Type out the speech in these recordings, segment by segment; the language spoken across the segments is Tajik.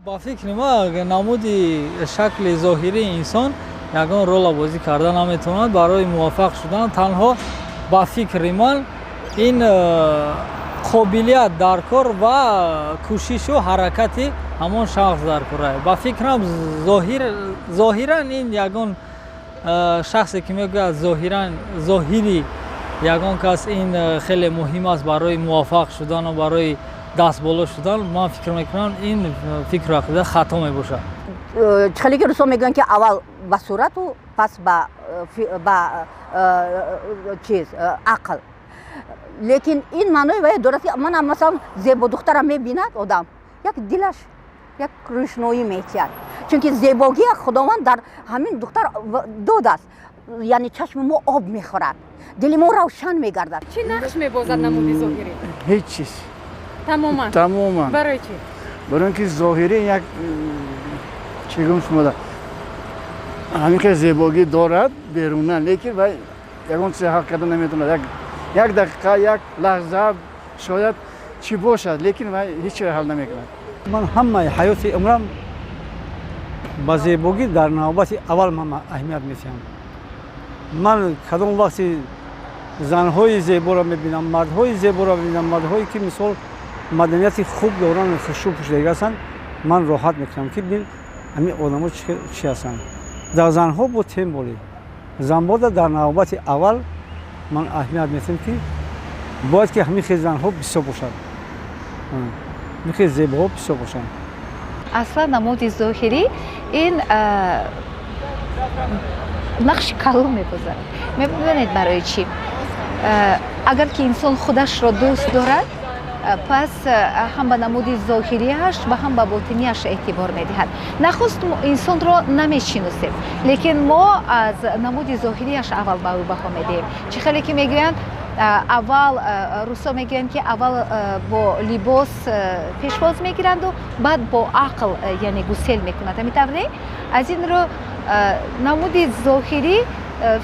ба фикри ман намуди шакли зоҳирии инсон ягон рола бозӣ карда наметавонад. Барои муваффақ шудан танҳо ба фикри ман ин қобилият дар кор ва кӯшишу ҳаракати ҳамон шахс дар кор аст. Ба фикрам зоҳиран ин ягон шахсе ки мегӯяд зоҳири ягон кас ин хеле муҳим аст барои муваффақ шудану барои дастболо шудан, ман фикр мекунам ин фикру ақида хато мебошад. Хеле ки русо мегӯянд ки аввал ба сурату пас ба чиз ақл. Лекин ин маънои вай дорад ки манам масалан зебо духтарам мебинад одам, як дилаш як рӯшноӣ метиҳад. Чунки зебогия худованд дар ҳамин духтар додааст. Яъне чашми мо об мехӯрад, дили мо равшан мегардад. Чӣ нақш мебозад намуди зоҳирӣ? ҳеҷ чиз. Тамоман. Тамоман. Барои чӣ? Барои ин ки зоҳирӣ як чӣ гум шумода ҳамин ки зебогӣ дорад беруна, лекин вай ягон чизе ҳал карда наметавонад. Як дақиқа, як лаҳза шояд чӣ бошад, лекин вай ҳеҷ чиро ҳал намекунад. ман ҳамаи ҳаёти умрам ба зебогӣ дар навбати аввал ман аҳамият медиҳам. ман кадом вақти занҳои зеборо мебинам, мардҳои зеборо мебинам, мардҳое ки мисол маданияти хуб доранд, хушу пӯшидаги ҳастанд, ман роҳат мекунам ки бин ҳамин одамо чӣ ҳастанд. дар занҳо бо тем болӣ занбода дар навбати аввал ман аҳамият медиҳам ки бояд ки ҳамин хел занҳо бисёр бошад, ҳамин хел зебоҳо бисёр бошанд. аслан намуди зоҳирӣ ин нақши калон мебозад. мебинед барои чӣ? агар ки инсон худашро дӯст дорад, пас ҳам ба намуди зоҳириаш ва ҳам ба ботиниаш эътибор медиҳад. Нахуст инсонро намешиносем, лекин мо аз намуди зоҳириаш аввал ба ӯ баҳо медиҳем. Чӣ хеле ки мегӯянд аввал русо мегӯянд ки аввал бо либос пешвоз мегиранду баъд бо ақл яъне гусел мекунад. ҳамин аз ин рӯ намуди зоҳирӣ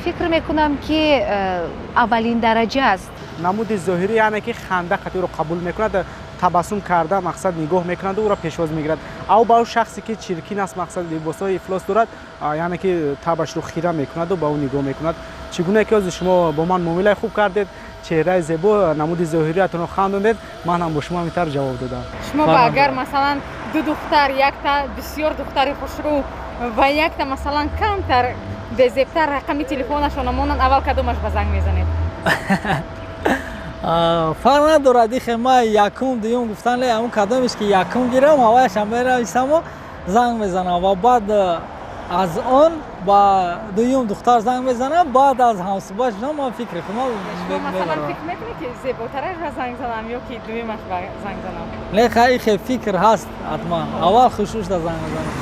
фикр мекунам ки аввалин дараҷа аст. намуди зоҳирӣ яъне ки ханда қатиро қабул мекунад, табассум карда мақсад нигоҳ мекунад, ӯро пешвоз мегирад. ав ба ӯ шахсе ки чиркин аст, мақсад либосҳои ифлос дорад, яъне ки табашро хира мекунаду ба ӯ нигоҳ мекунад. чӣ гуна ки ҳозир шумо бо ман муомилаи хуб кардед, чеҳраи зебо, намуди зоҳириатонро хандонед, ман ҳам бо шумо ҳамин тавр ҷавоб додам. Шумо ба агар масалан ду духтар, якта бисёр духтари хушрӯ ва якта масалан камтар безебтар рақами телефонашон монанд, аввал кадомаш ба занг мезанед? фарқ надорад ихе ман якум дуюм гуфтан ле ҳамун кадомеш ки якум гирам ҳавайашам мерависаму занг мезанам ва баъд аз он ба дуюм духтар занг мезанам, баъд аз ҳамсуҳбат шудан ман фикри худам масалан фикр мекунед ки зеботараш ба занг занам ё ки дуюмаш ба занг занам? не, ихе фикр ҳаст ҳатман. Аввал хушушда занг мезанам.